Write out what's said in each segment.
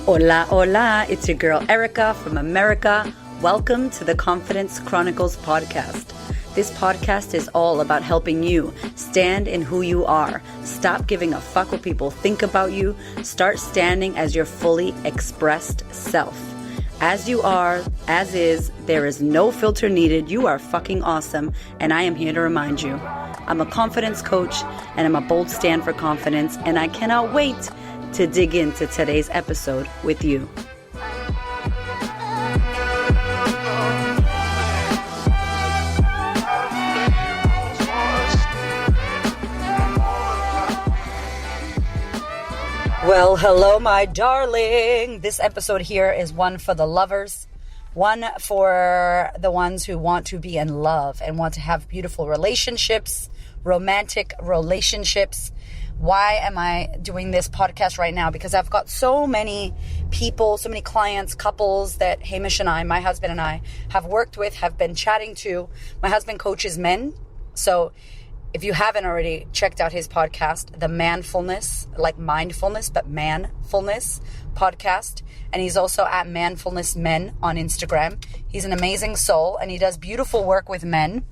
Hola, hola, it's your girl Erica from America. Welcome to the Confidence Chronicles podcast. This podcast is all about helping you stand in who you are. Stop giving a fuck what people think about you. Start standing as your fully expressed self. As you are, as is, there is no filter needed. You are fucking awesome, and I am here to remind you. I'm a confidence coach, and I'm a bold stand for confidence, and I cannot wait to dig into today's episode with you. Well, hello, my darling. This episode here is one for the lovers, one for the ones who want to be in love and want to have beautiful relationships, romantic relationships. Why am I doing this podcast right now? Because I've got so many people, so many clients, couples that Hamish and I, my husband and I, have worked with, have been chatting to. My husband coaches men. So if you haven't already checked out his podcast, the Manfulness, like mindfulness, but manfulness podcast. And he's also at Manfulness Men on Instagram. He's an amazing soul and he does beautiful work with men.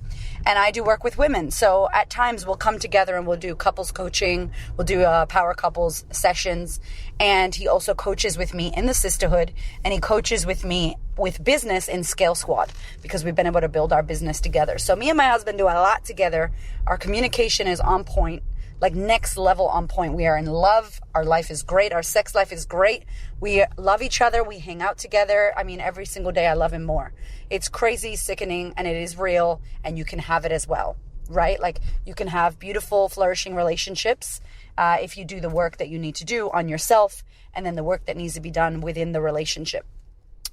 And I do work with women. So at times we'll come together and we'll do couples coaching. We'll do power couples sessions. And he also coaches with me in the sisterhood. And he coaches with me with business in Scale Squad because we've been able to build our business together. So me and my husband do a lot together. Our communication is on point, like next level on point. We are in love. Our life is great. Our sex life is great. We love each other. We hang out together. I mean, every single day I love him more. It's crazy, sickening, and it is real, and you can have it as well, right? Like you can have beautiful, flourishing relationships if you do the work that you need to do on yourself and then the work that needs to be done within the relationship.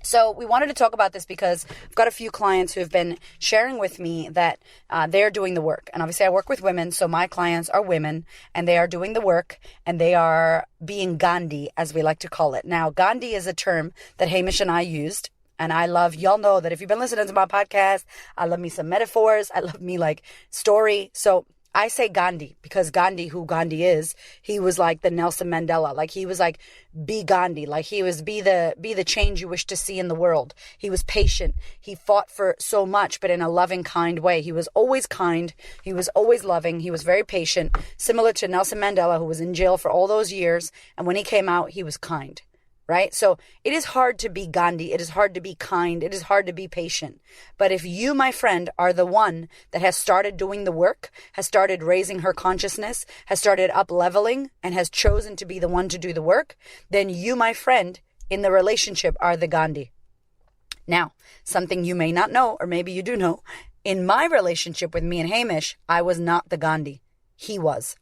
So we wanted to talk about this because I've got a few clients who have been sharing with me that they're doing the work. And obviously I work with women, so my clients are women and they are doing the work and they are being Gandhi, as we like to call it. Now, Gandhi is a term that Hamish and I used. And I love, y'all know that if you've been listening to my podcast, I love me some metaphors. I love me like story. So I say Gandhi because Gandhi, who Gandhi is, he was like the Nelson Mandela. Like he was like, be Gandhi. Like he was, be the change you wish to see in the world. He was patient. He fought for so much, but in a loving, kind way. He was always kind. He was always loving. He was very patient, similar to Nelson Mandela, who was in jail for all those years. And when he came out, he was kind. Right? So it is hard to be Gandhi. It is hard to be kind. It is hard to be patient. But if you, my friend, are the one that has started doing the work, has started raising her consciousness, has started up leveling, and has chosen to be the one to do the work, then you, my friend, in the relationship are the Gandhi. Now, something you may not know, or maybe you do know, in my relationship with me and Hamish, I was not the Gandhi. He was.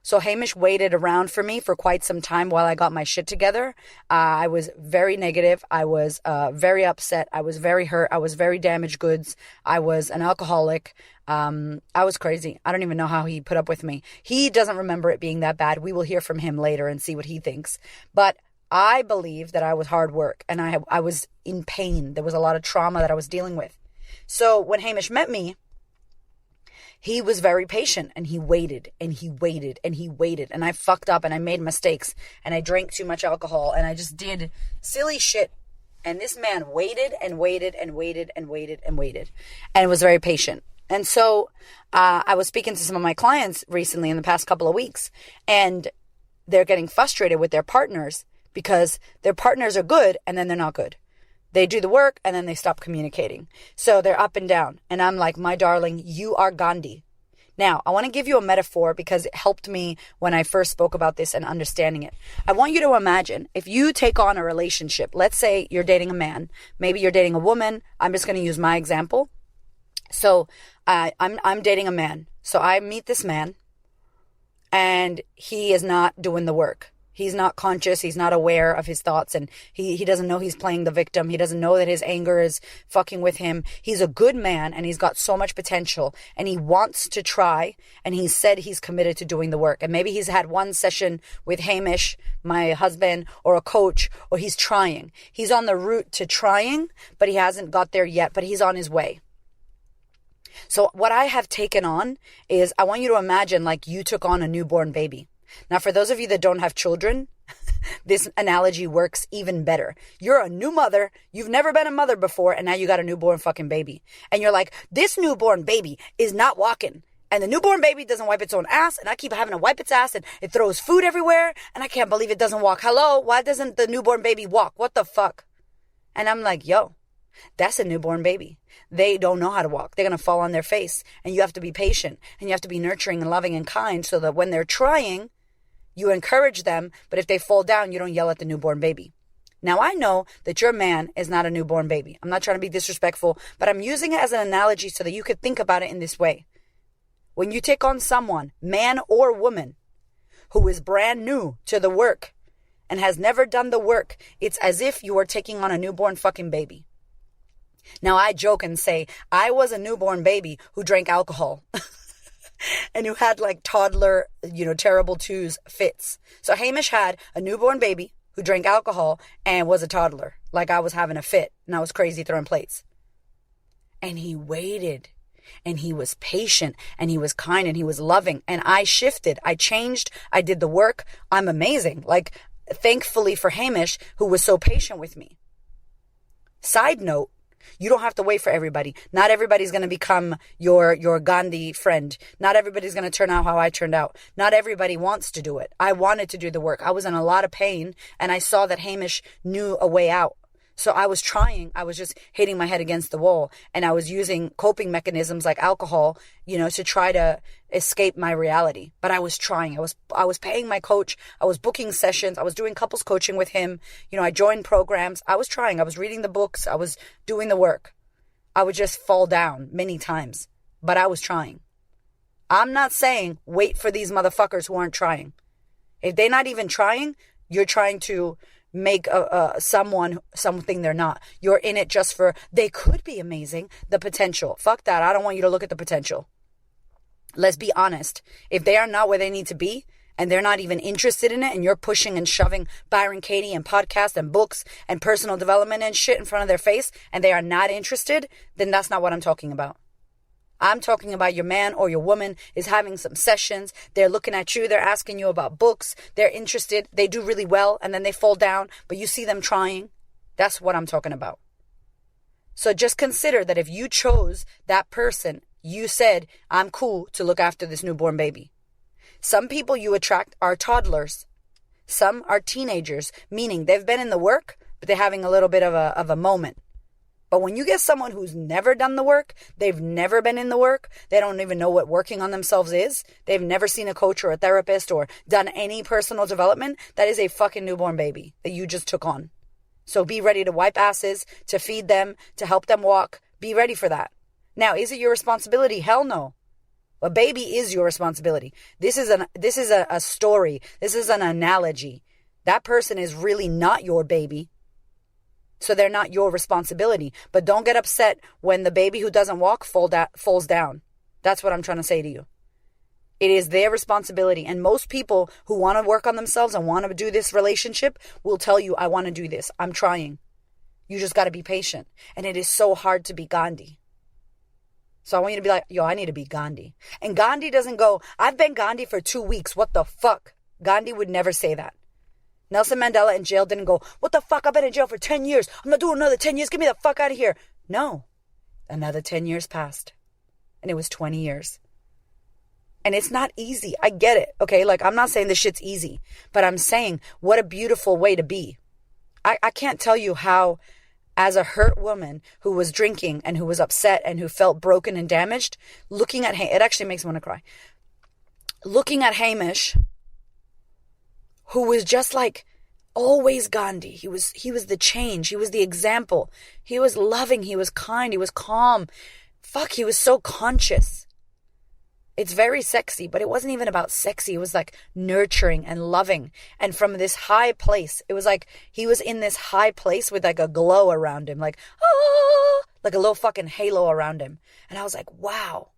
So Hamish waited around for me for quite some time while I got my shit together. I was very negative. I was very upset. I was very hurt. I was very damaged goods. I was an alcoholic. I was crazy. I don't even know how he put up with me. He doesn't remember it being that bad. We will hear from him later and see what he thinks. But I believe that I was hard work and I was in pain. There was a lot of trauma that I was dealing with. So when Hamish met me, he was very patient and he waited and he waited and he waited. And I fucked up and I made mistakes and I drank too much alcohol and I just did silly shit. And this man waited and waited and waited and waited and waited and was very patient. And so I was speaking to some of my clients recently in the past couple of weeks and they're getting frustrated with their partners because their partners are good and then they're not good. They do the work and then they stop communicating. So they're up and down. And I'm like, my darling, you are Gandhi. Now, I want to give you a metaphor because it helped me when I first spoke about this and understanding it. I want you to imagine if you take on a relationship. Let's say you're dating a man. Maybe you're dating a woman. I'm just going to use my example. So I'm dating a man. So I meet this man and he is not doing the work. He's not conscious. He's not aware of his thoughts and he doesn't know he's playing the victim. He doesn't know that his anger is fucking with him. He's a good man and he's got so much potential and he wants to try and he said he's committed to doing the work. And maybe he's had one session with Hamish, my husband, or a coach, or he's trying. He's on the route to trying, but he hasn't got there yet, but he's on his way. So what I have taken on is I want you to imagine like you took on a newborn baby. Now, for those of you that don't have children, this analogy works even better. You're a new mother. You've never been a mother before, and now you got a newborn fucking baby. And you're like, this newborn baby is not walking. And the newborn baby doesn't wipe its own ass, and I keep having to wipe its ass, and it throws food everywhere, and I can't believe it doesn't walk. Hello? Why doesn't the newborn baby walk? What the fuck? And I'm like, yo, that's a newborn baby. They don't know how to walk. They're going to fall on their face, and you have to be patient, and you have to be nurturing and loving and kind so that when they're trying, you encourage them, but if they fall down, you don't yell at the newborn baby. Now, I know that your man is not a newborn baby. I'm not trying to be disrespectful, but I'm using it as an analogy so that you could think about it in this way. When you take on someone, man or woman, who is brand new to the work and has never done the work, it's as if you are taking on a newborn fucking baby. Now, I joke and say, I was a newborn baby who drank alcohol. And who had like toddler, terrible twos fits. So Hamish had a newborn baby who drank alcohol and was a toddler. Like I was having a fit and I was crazy throwing plates. And he waited and he was patient and he was kind and he was loving. And I shifted. I changed. I did the work. I'm amazing. Like thankfully for Hamish, who was so patient with me. Side note. You don't have to wait for everybody. Not everybody's going to become your Gandhi friend. Not everybody's going to turn out how I turned out. Not everybody wants to do it. I wanted to do the work. I was in a lot of pain and I saw that Hamish knew a way out. So I was trying. I was just hitting my head against the wall and I was using coping mechanisms like alcohol, to try to escape my reality. But I was trying. I was paying my coach. I was booking sessions. I was doing couples coaching with him. I joined programs. I was trying. I was reading the books. I was doing the work. I would just fall down many times, but I was trying. I'm not saying wait for these motherfuckers who aren't trying. If they're not even trying, you're trying to make someone something they're not. You're in it just for, they could be amazing, the potential. Fuck that. I don't want you to look at the potential. Let's be honest. If they are not where they need to be and they're not even interested in it and you're pushing and shoving Byron Katie and podcasts and books and personal development and shit in front of their face and they are not interested, then that's not what I'm talking about. I'm talking about your man or your woman is having some sessions. They're looking at you. They're asking you about books. They're interested. They do really well and then they fall down, but you see them trying. That's what I'm talking about. So just consider that if you chose that person, you said, I'm cool to look after this newborn baby. Some people you attract are toddlers. Some are teenagers, meaning they've been in the work, but they're having a little bit of a moment. But when you get someone who's never done the work, they've never been in the work, they don't even know what working on themselves is, they've never seen a coach or a therapist or done any personal development, that is a fucking newborn baby that you just took on. So be ready to wipe asses, to feed them, to help them walk. Be ready for that. Now, is it your responsibility? Hell no. A baby is your responsibility. This is a story. This is an analogy. That person is really not your baby. So they're not your responsibility. But don't get upset when the baby who doesn't walk falls down. That's what I'm trying to say to you. It is their responsibility. And most people who want to work on themselves and want to do this relationship will tell you, I want to do this. I'm trying. You just got to be patient. And it is so hard to be Gandhi. So I want you to be like, yo, I need to be Gandhi. And Gandhi doesn't go, I've been Gandhi for 2 weeks. What the fuck? Gandhi would never say that. Nelson Mandela in jail didn't go, what the fuck? I've been in jail for 10 years. I'm not doing another 10 years. Get me the fuck out of here. No. Another 10 years passed. And it was 20 years. And it's not easy. I get it. Okay. Like, I'm not saying this shit's easy, but I'm saying what a beautiful way to be. I can't tell you how, as a hurt woman who was drinking and who was upset and who felt broken and damaged, looking at, it actually makes me want to cry. Looking at Hamish, who was just like always Gandhi. He was the change. He was the example. He was loving. He was kind. He was calm. Fuck, he was so conscious. It's very sexy, but it wasn't even about sexy. It was like nurturing and loving. And from this high place, it was like he was in this high place with like a glow around him, like, ah, like a little fucking halo around him. And I was like, wow,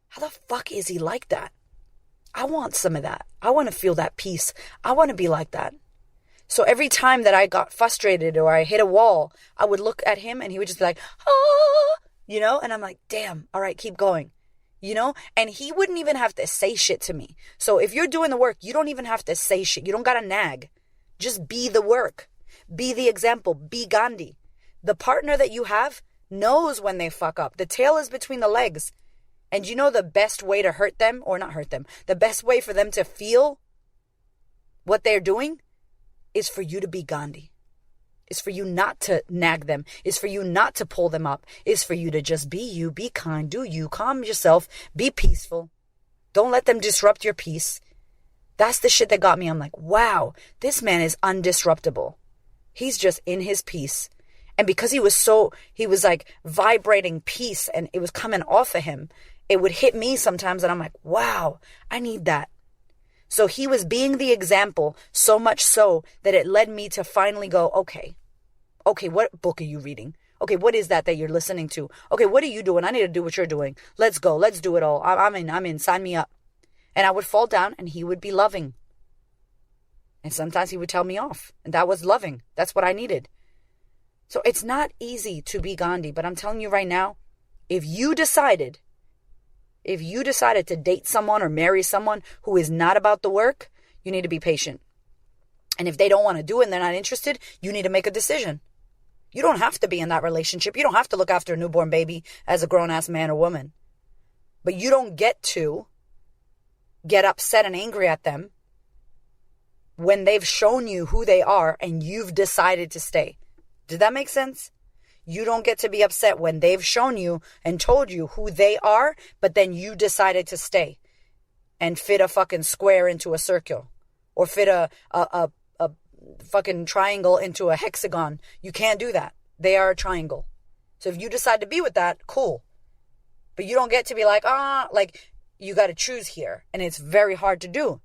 how the fuck is he like that? I want some of that. I want to feel that peace. I want to be like that. So every time that I got frustrated or I hit a wall, I would look at him and he would just be like, ah, and I'm like, damn, all right, keep going, and he wouldn't even have to say shit to me. So if you're doing the work, you don't even have to say shit. You don't got to nag. Just be the work. Be the example. Be Gandhi. The partner that you have knows when they fuck up. The tail is between the legs. And you know the best way to hurt them, or not hurt them, the best way for them to feel what they're doing is for you to be Gandhi. Is for you not to nag them. Is for you not to pull them up. Is for you to just be you, be kind, do you, calm yourself, be peaceful. Don't let them disrupt your peace. That's the shit that got me. I'm like, wow, this man is undisruptible. He's just in his peace. And because he was like vibrating peace and it was coming off of him, it would hit me sometimes and I'm like, wow, I need that. So he was being the example, so much so that it led me to finally go, okay, what book are you reading? Okay, what is that you're listening to? Okay, what are you doing? I need to do what you're doing. Let's go. Let's do it all. I'm in. Sign me up. And I would fall down and he would be loving. And sometimes he would tell me off. And that was loving. That's what I needed. So it's not easy to be Gandhi. But I'm telling you right now, if you decided to date someone or marry someone who is not about the work, you need to be patient. And if they don't want to do it and they're not interested, you need to make a decision. You don't have to be in that relationship. You don't have to look after a newborn baby as a grown-ass man or woman. But you don't get to get upset and angry at them when they've shown you who they are and you've decided to stay. Did that make sense? You don't get to be upset when they've shown you and told you who they are, but then you decided to stay and fit a fucking square into a circle or fit a fucking triangle into a hexagon. You can't do that. They are a triangle. So if you decide to be with that, cool. But you don't get to be like, you got to choose here. And it's very hard to do.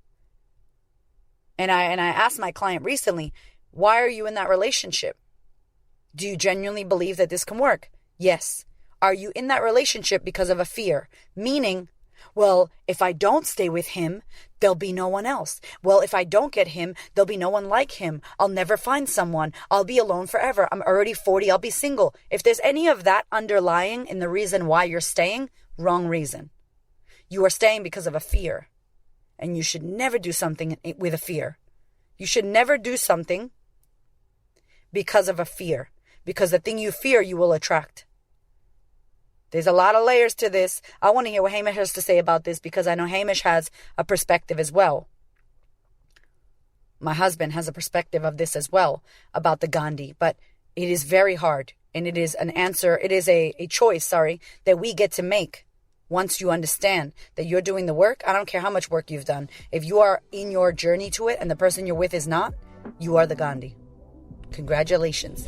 And I asked my client recently, why are you in that relationship? Do you genuinely believe that this can work? Yes. Are you in that relationship because of a fear? Meaning, well, if I don't stay with him, there'll be no one else. Well, if I don't get him, there'll be no one like him. I'll never find someone. I'll be alone forever. I'm already 40. I'll be single. If there's any of that underlying in the reason why you're staying, wrong reason. You are staying because of a fear. And you should never do something with a fear. You should never do something because of a fear. Because the thing you fear, you will attract. There's a lot of layers to this. I want to hear what Hamish has to say about this because I know Hamish has a perspective as well. My husband has a perspective of this as well about the Gandhi. But it is very hard. And it is an answer. It is a choice, that we get to make. Once you understand that you're doing the work, I don't care how much work you've done. If you are in your journey to it and the person you're with is not, you are the Gandhi. Congratulations.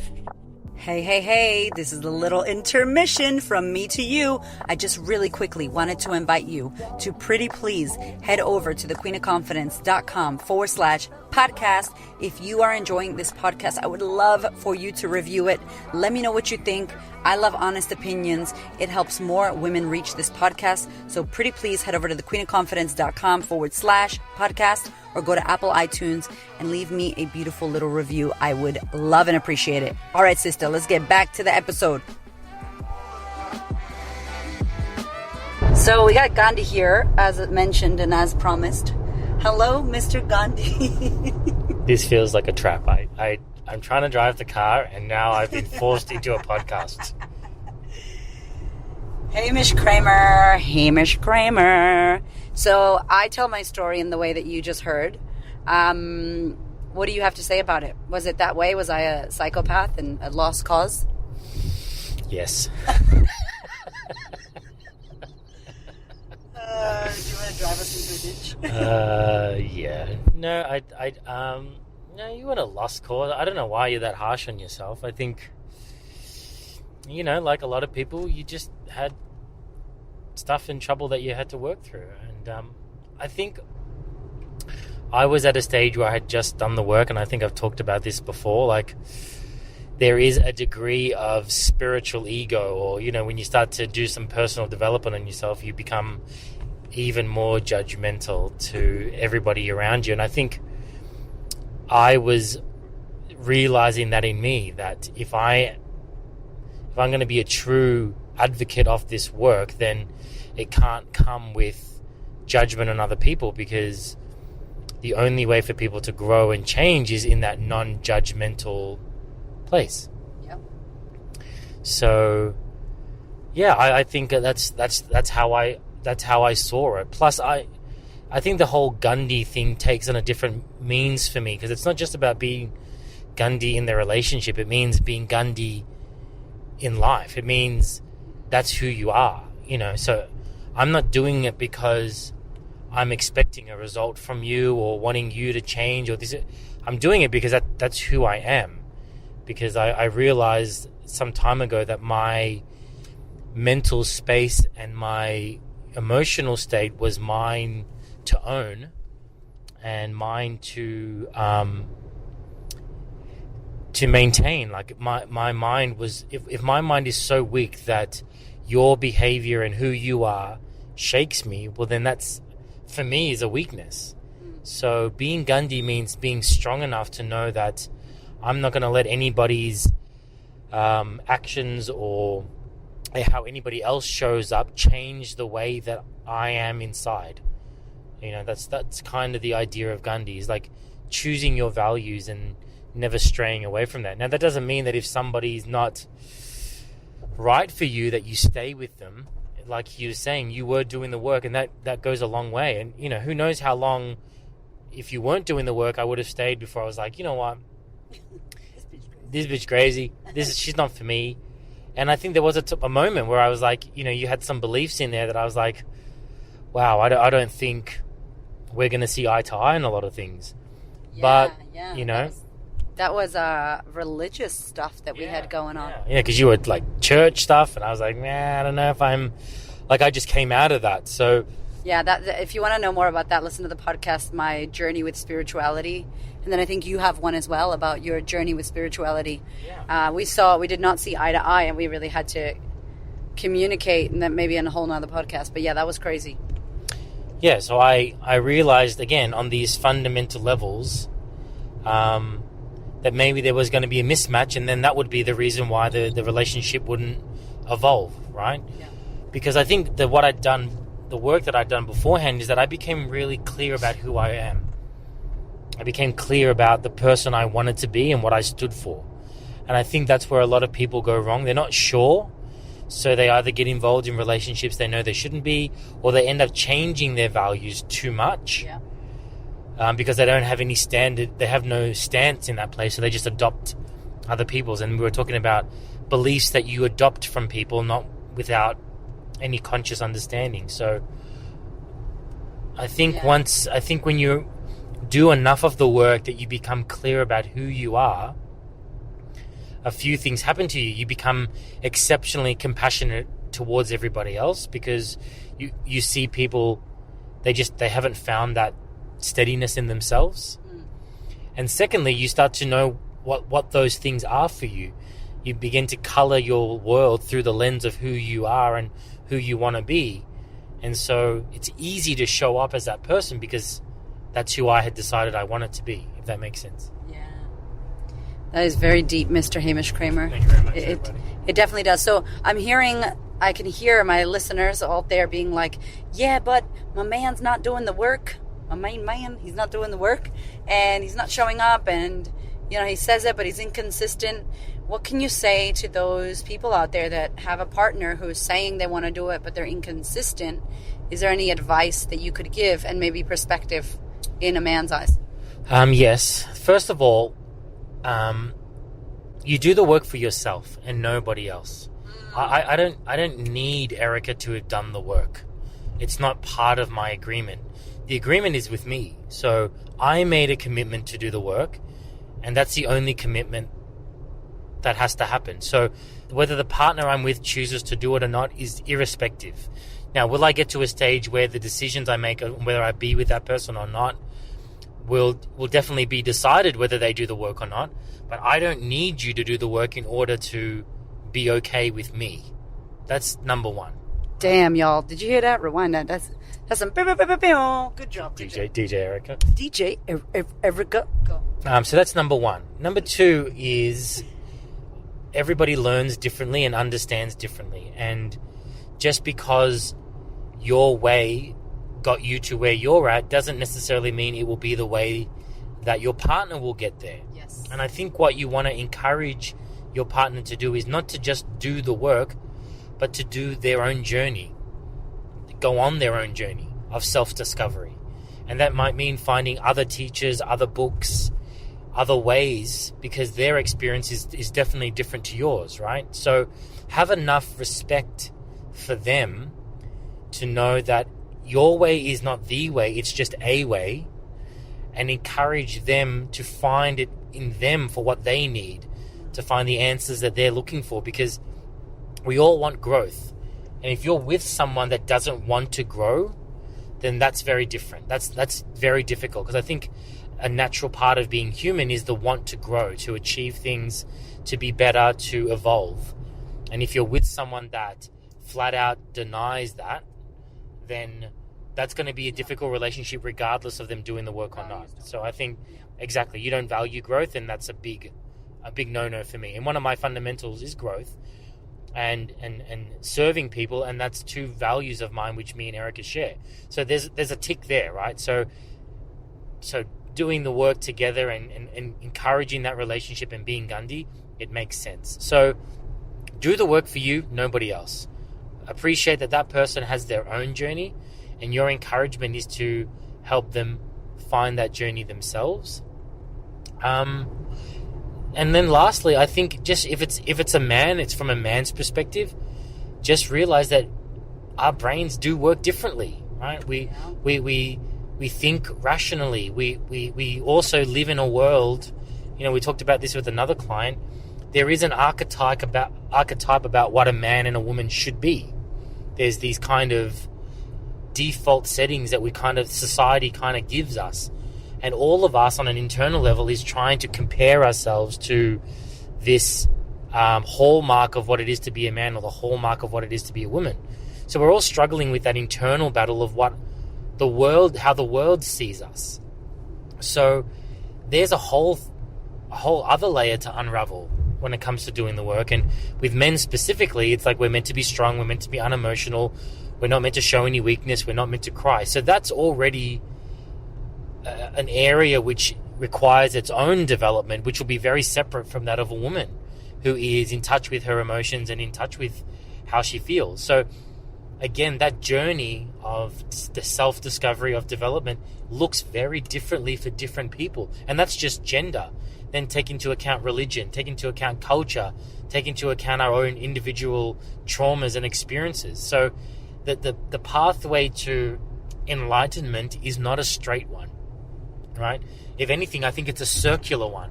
Hey, this is a little intermission from me to you. I just really quickly wanted to invite you to pretty please head over to thequeenofconfidence.com/podcast. If you are enjoying this podcast, I would love for you to review it. Let me know what you think. I love honest opinions. It helps more women reach this podcast. So pretty please head over to thequeenofconfidence.com/podcast or go to Apple iTunes and leave me a beautiful little review. I would love and appreciate it. All right, sister, let's get back to the episode. So we got Gandhi here, as mentioned and as promised. Hello, Mr. Gandhi. This feels like a trap. I'm trying to drive the car, and now I've been forced into a podcast. Hamish Cramer. So I tell my story in the way that you just heard. What do you have to say about it? Was it that way? Was I a psychopath and a lost cause? Yes. Do you want to drive us into a ditch? Yeah. No, no, you weren't a lost cause. I don't know why you're that harsh on yourself. I think, like a lot of people, you just had stuff and trouble that you had to work through. And I think I was at a stage where I had just done the work, and I think I've talked about this before. Like, there is a degree of spiritual ego, or, when you start to do some personal development on yourself, you become even more judgmental to everybody around you. And I think I was realizing that in me, that if I'm going to be a true advocate of this work, then it can't come with judgment on other people, because the only way for people to grow and change is in that non-judgmental place. Yep. So, yeah, I think that's how I saw it. Plus, I think the whole Gandhi thing takes on a different means for me, because it's not just about being Gandhi in the relationship. It means being Gandhi in life. It means that's who you are, So I'm not doing it because I'm expecting a result from you or wanting you to change or this. I'm doing it because that's who I am. Because I realized some time ago that my mental space and my emotional state was mine to own and mine to maintain. Like my mind was, if my mind is so weak that your behavior and who you are shakes me, well then that's, for me, is a weakness. So being Gandhi means being strong enough to know that I'm not going to let anybody's actions or how anybody else shows up change the way that I am inside. That's kind of the idea of Gandhi, is like choosing your values and never straying away from that. Now, that doesn't mean that if somebody's not right for you that you stay with them. Like you were saying, you were doing the work, and that goes a long way. And, who knows how long, if you weren't doing the work, I would have stayed before I was like, you know what? This bitch crazy. She's not for me. And I think there was a moment where I was like, you had some beliefs in there that I was like, wow, I don't think we're going to see eye to eye on a lot of things. That was religious stuff that we had going on. Yeah, because you were like church stuff, and I was like, man, I don't know if I'm, like, I just came out of that. So yeah, that if you want to know more about that, listen to the podcast, My Journey with Spirituality. And then I think you have one as well about your journey with spirituality. Yeah. We did not see eye to eye, and we really had to communicate, and that maybe in a whole nother podcast. But yeah, that was crazy. Yeah, so I realized, again, on these fundamental levels, that maybe there was going to be a mismatch, and then that would be the reason why the relationship wouldn't evolve, right? Yeah. Because I think that the work that I'd done beforehand is that I became really clear about who I am. I became clear about the person I wanted to be and what I stood for. And I think that's where a lot of people go wrong. They're not sure, so they either get involved in relationships they know they shouldn't be, or they end up changing their values too much. Yeah. Because they don't have any standard, they have no stance in that place, so they just adopt other people's. And we were talking about beliefs that you adopt from people, not without any conscious understanding. So I think when you do enough of the work that you become clear about who you are, a few things happen to you. You become exceptionally compassionate towards everybody else, because you see people, they haven't found that steadiness in themselves. And secondly, you start to know what those things are for you. You begin to color your world through the lens of who you are and who you want to be. And so it's easy to show up as that person, because that's who I had decided I wanted to be, if that makes sense. Yeah. That is very deep, Mr. Hamish Cramer. Thank you very much, it definitely does. So I can hear my listeners out there being like, yeah, but my man's not doing the work. My main man, he's not doing the work, and he's not showing up, and he says it, but he's inconsistent. What can you say to those people out there that have a partner who's saying they want to do it, but they're inconsistent? Is there any advice that you could give, and maybe perspective in a man's eyes? Yes. First of all, you do the work for yourself and nobody else. I don't need Erica to have done the work. It's not part of my agreement. The agreement is with me. So I made a commitment to do the work, and that's the only commitment that has to happen. So whether the partner I'm with chooses to do it or not is irrespective. Now, will I get to a stage where the decisions I make, whether I be with that person or not, will definitely be decided whether they do the work or not. But I don't need you to do the work in order to be okay with me. That's number one. Damn, y'all. Did you hear that? Rewind that. That's some... Good job. DJ Erica. DJ Erica. Go. So that's number one. Number two is everybody learns differently and understands differently. And just because your way got you to where you're at doesn't necessarily mean it will be the way that your partner will get there. Yes. And I think what you want to encourage your partner to do is not to just do the work, but to do their own journey, go on their own journey of self-discovery. And that might mean finding other teachers, other books, other ways, because their experience is definitely different to yours, right? So have enough respect for them to know that your way is not the way, it's just a way, and encourage them to find it in them for what they need, to find the answers that they're looking for, because we all want growth. And if you're with someone that doesn't want to grow, then that's very different. That's very difficult, because I think a natural part of being human is the want to grow, to achieve things, to be better, to evolve. And if you're with someone that flat out denies that, then that's going to be a difficult relationship regardless of them doing the work or not. So I think, exactly, you don't value growth, and that's a big no-no for me. And one of my fundamentals is growth and serving people, and that's two values of mine which me and Erica share. So there's a tick there, right? So doing the work together and encouraging that relationship and being Gandhi, it makes sense. So do the work for you, nobody else. Appreciate that person has their own journey, and your encouragement is to help them find that journey themselves. And then lastly, I think just if it's a man, it's from a man's perspective, just realize that our brains do work differently, right? We think rationally. We also live in a world, we talked about this with another client. There is an archetype about what a man and a woman should be. There's these kind of default settings that society kind of gives us. And all of us on an internal level is trying to compare ourselves to this hallmark of what it is to be a man, or the hallmark of what it is to be a woman. So we're all struggling with that internal battle of how the world sees us. So there's a whole other layer to unravel when it comes to doing the work. And with men specifically, it's like we're meant to be strong, we're meant to be unemotional, we're not meant to show any weakness, we're not meant to cry. So that's already an area which requires its own development, which will be very separate from that of a woman who is in touch with her emotions and in touch with how she feels. So again, that journey of the self-discovery of development looks very differently for different people. And that's just gender. Then take into account religion, take into account culture, take into account our own individual traumas and experiences. So the pathway to enlightenment is not a straight one, right? If anything, I think it's a circular one,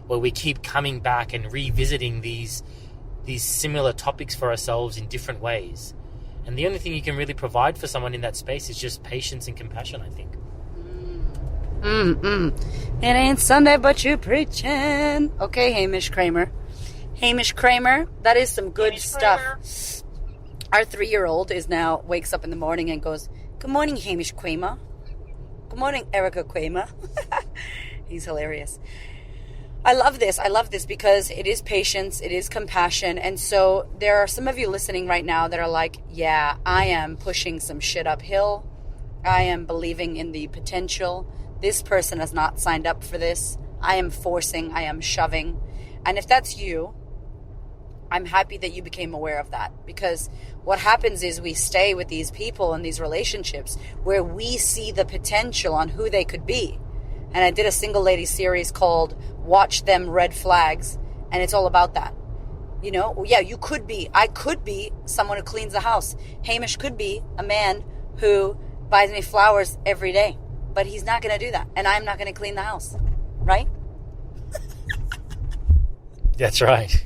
where we keep coming back and revisiting these similar topics for ourselves in different ways. And the only thing you can really provide for someone in that space is just patience and compassion, I think. It ain't Sunday, but you preaching. Okay, Hamish Cramer. Hamish Cramer, that is some good stuff. Cramer. Our 3-year-old wakes up in the morning and goes, "Good morning, Hamish Cramer. Good morning, Erica Cramer." He's hilarious. I love this because it is patience, it is compassion. And so there are some of you listening right now that are like, yeah, I am pushing some shit uphill. I am believing in the potential. This person has not signed up for this. I am forcing, I am shoving. And if that's you, I'm happy that you became aware of that, because what happens is we stay with these people and these relationships where we see the potential on who they could be. And I did a single lady series called Watch Them Red Flags, and it's all about that. I could be someone who cleans the house. Hamish could be a man who buys me flowers every day, but he's not going to do that, and I'm not going to clean the house, right? That's right.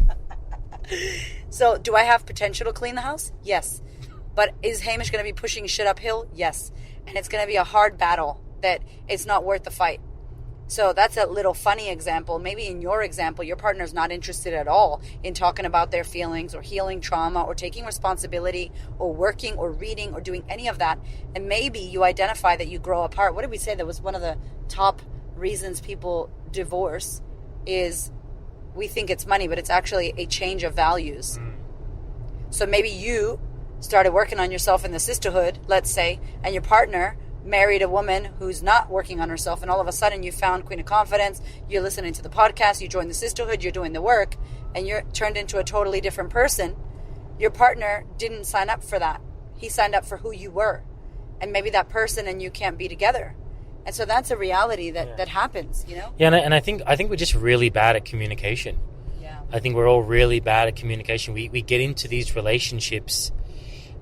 So do I have potential to clean the house? Yes. But is Hamish going to be pushing shit uphill? Yes. And it's going to be a hard battle that it's not worth the fight. So that's a little funny example. Maybe in your example, your partner's not interested at all in talking about their feelings or healing trauma or taking responsibility or working or reading or doing any of that. And maybe you identify that you grow apart. What did we say? That was one of the top reasons people divorce is we think it's money, but it's actually a change of values. So maybe you started working on yourself in the sisterhood, let's say, and your partner married a woman who's not working on herself, and all of a sudden you found Queen of Confidence, you're listening to the podcast, you joined the sisterhood, you're doing the work, and you're turned into a totally different person. Your partner didn't sign up for that. He signed up for who you were. And maybe that person and you can't be together. And so that's a reality that happens, you know? Yeah, and I think we're just really bad at communication. Yeah. I think we're all really bad at communication. We get into these relationships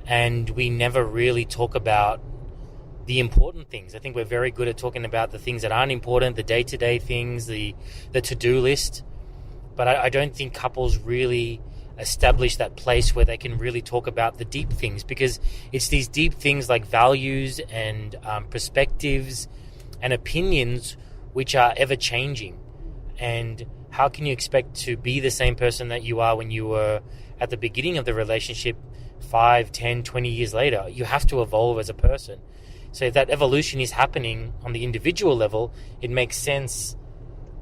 and we never really talk about the important things. I think we're very good at talking about the things that aren't important, the day-to-day things, the to-do list. But I don't think couples really establish that place where they can really talk about the deep things, because it's these deep things like values and perspectives and opinions which are ever changing. And how can you expect to be the same person that you are when you were at the beginning of the relationship 5, 10, 20 years later? You have to evolve as a person. So if that evolution is happening on the individual level, it makes sense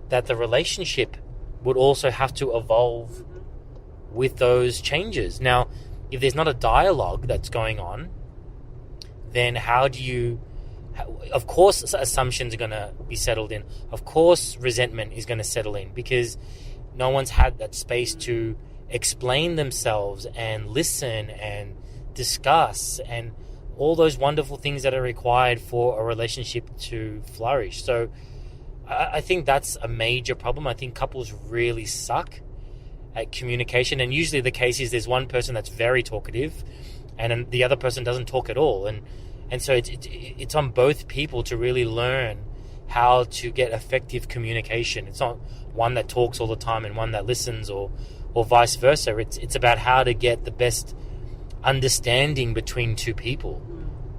that the relationship would also have to evolve with those changes. Now, if there's not a dialogue that's going on, then how do you... Of course, assumptions are going to be settled in. Of course, resentment is going to settle in, because no one's had that space to explain themselves and listen and discuss and all those wonderful things that are required for a relationship to flourish. So I think that's a major problem. I think couples really suck at communication, and usually the case is there's one person that's very talkative and the other person doesn't talk at all, and so it's on both people to really learn how to get effective communication. It's not one that talks all the time and one that listens, or vice versa. It's about how to get the best understanding between two people,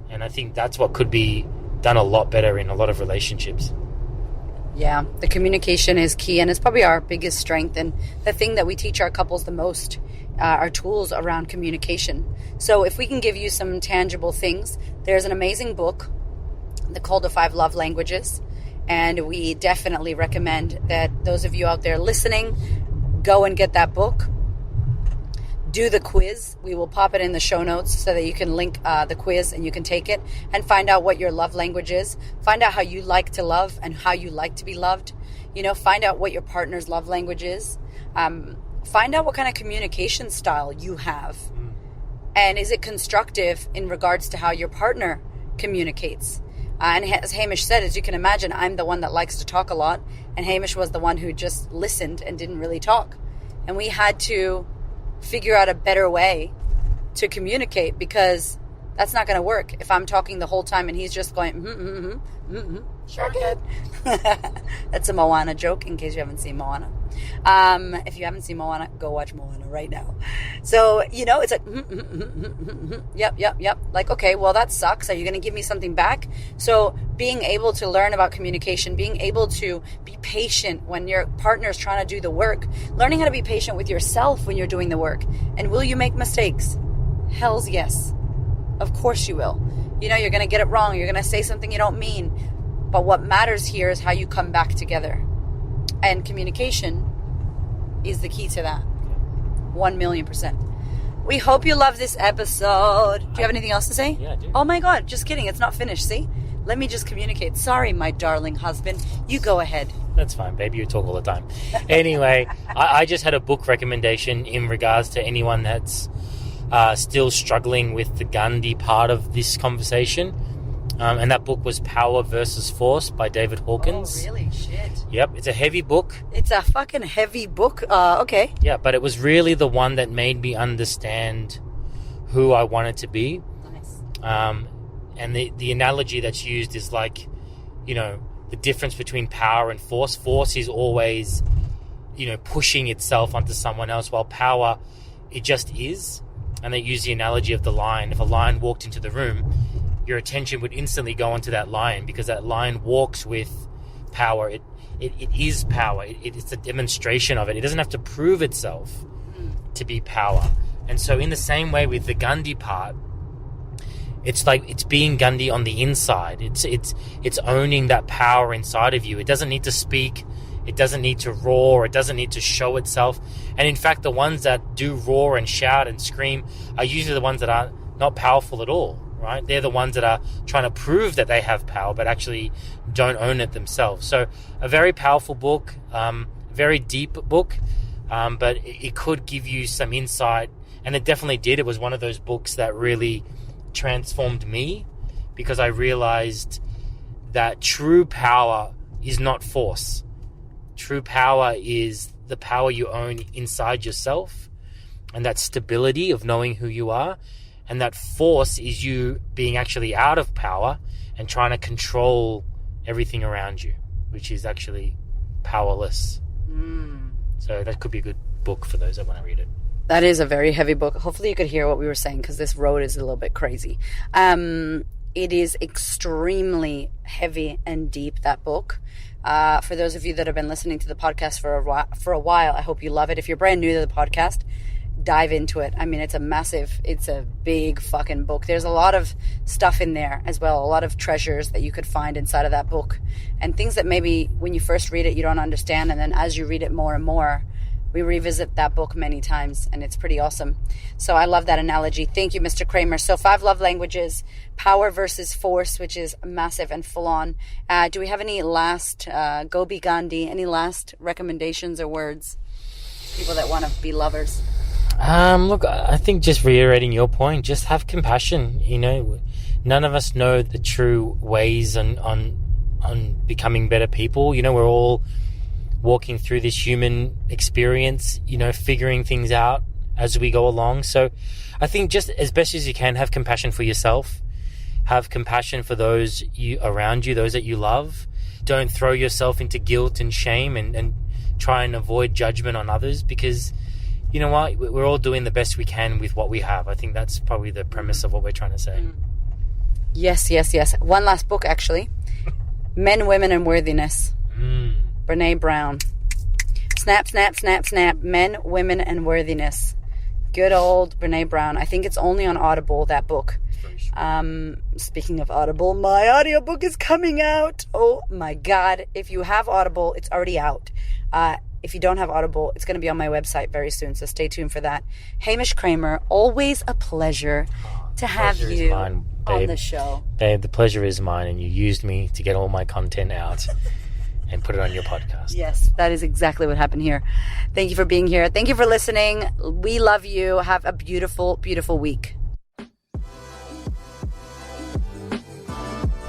and I think that's what could be done a lot better in a lot of relationships. Yeah, the communication is key, and it's probably our biggest strength, and the thing that we teach our couples the most are tools around communication. So if we can give you some tangible things, there's an amazing book called The 5 Love Languages, and we definitely recommend that those of you out there listening go and get that book. Do the quiz. We will pop it in the show notes so that you can link the quiz and you can take it and find out what your love language is. Find out how you like to love and how you like to be loved. You know, find out what your partner's love language is. Find out what kind of communication style you have. And is it constructive in regards to how your partner communicates? And as Hamish said, as you can imagine, I'm the one that likes to talk a lot. And Hamish was the one who just listened and didn't really talk. And we had to figure out a better way to communicate, because that's not going to work if I'm talking the whole time and he's just going sure good. That's a Moana joke in case you haven't seen Moana. If you haven't seen Moana, go watch Moana right now. So, you know, it's like yep, like, okay, well, that sucks. Are you going to give me something back? So being able to learn about communication, being able to be patient when your partner is trying to do the work, learning how to be patient with yourself when you're doing the work. And will you make mistakes? Hell's yes. Of course you will. You know, you're going to get it wrong. You're going to say something you don't mean. But what matters here is how you come back together. And communication is the key to that. 1,000,000%. We hope you love this episode. Do you have anything else to say? Yeah, I do. Oh my God, just kidding. It's not finished, see? Let me just communicate. Sorry, my darling husband. You go ahead. That's fine, baby. You talk all the time. Anyway, I just had a book recommendation in regards to anyone that's still struggling with the Gandhi part of this conversation. And that book was Power versus Force by David Hawkins. Oh, really? Shit. Yep, it's a heavy book. It's a fucking heavy book. Okay. Yeah, but it was really the one that made me understand who I wanted to be. Nice. And the analogy that's used is like, you know, the difference between power and force. Force is always, you know, pushing itself onto someone else, while power, it just is. And they use the analogy of the lion. If a lion walked into the room, your attention would instantly go onto that lion, because that lion walks with power. It is power. It's a demonstration of it. It doesn't have to prove itself to be power. And so in the same way with the Gandhi part, it's like it's being Gandhi on the inside. It's owning that power inside of you. It doesn't need to speak. It doesn't need to roar. It doesn't need to show itself. And in fact, the ones that do roar and shout and scream are usually the ones that are not powerful at all. right? They're the ones that are trying to prove that they have power, but actually don't own it themselves. So a very powerful book, very deep book, but it could give you some insight, and it definitely did. It was one of those books that really transformed me, because I realized that true power is not force. True power is the power you own inside yourself, and that stability of knowing who you are. And that force is you being actually out of power and trying to control everything around you, which is actually powerless. So that could be a good book for those that want to read it. That is a very heavy book. Hopefully you could hear what we were saying, because this road is a little bit crazy. It is extremely heavy and deep, that book. For those of you that have been listening to the podcast for a while, I hope you love it. If you're brand new to the podcast, dive into it. I mean, it's a big fucking book. There's a lot of stuff in there as well, a lot of treasures that you could find inside of that book, and things that maybe when you first read it you don't understand, and then as you read it more and more, we revisit that book many times, and it's pretty awesome. So I love that analogy. Thank you, Mr. Cramer. So 5 love languages, power versus force, which is massive and full on. Do we have any last, Gobi Gandhi, any last recommendations or words? People that want to be lovers. Look, I think just reiterating your point, just have compassion. You know, none of us know the true ways on becoming better people. You know, we're all walking through this human experience, you know, figuring things out as we go along. So I think just as best as you can, have compassion for yourself, have compassion for those around you, those that you love. Don't throw yourself into guilt and shame and try and avoid judgment on others, because you know what? We're all doing the best we can with what we have. I think that's probably the premise of what we're trying to say. Yes. One last book, actually. Men, Women, and Worthiness. Brene Brown. Snap, snap, snap, snap. Men, Women, and Worthiness. Good old Brene Brown. I think it's only on Audible, that book. Speaking of Audible, my audiobook is coming out. Oh my God. If you have Audible, it's already out. If you don't have Audible, it's going to be on my website very soon, so stay tuned for that. Hamish Cramer, always a pleasure to have you on the show. Babe, the pleasure is mine, and you used me to get all my content out and put it on your podcast. Yes, that is exactly what happened here. Thank you for being here. Thank you for listening. We love you. Have a beautiful, beautiful week.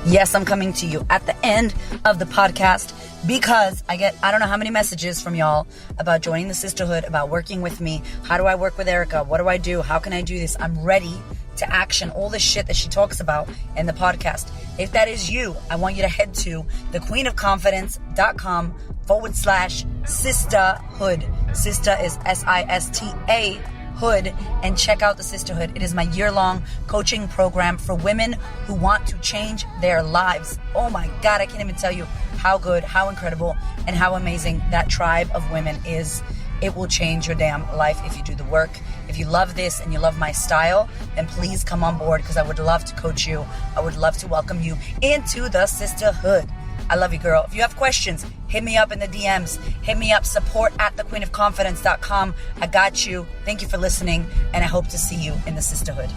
Yes, I'm coming to you at the end of the podcast, because I don't know how many messages from y'all about joining the sisterhood, about working with me. How do I work with Erica? What do I do? How can I do this? I'm ready to action all the shit that she talks about in the podcast. If that is you, I want you to head to thequeenofconfidence.com/sisterhood. Sister is SISTA hood, and check out the sisterhood. It is my year-long coaching program for women who want to change their lives. Oh my God, I can't even tell you how good, how incredible, and how amazing that tribe of women is. It will change your damn life if you do the work. If you love this and you love my style, then please come on board, because I would love to coach you. I would love to welcome you into the sisterhood. I love you, girl. If you have questions, hit me up in the DMs. Hit me up, support@thequeenofconfidence.com. I got you. Thank you for listening, and I hope to see you in the sisterhood.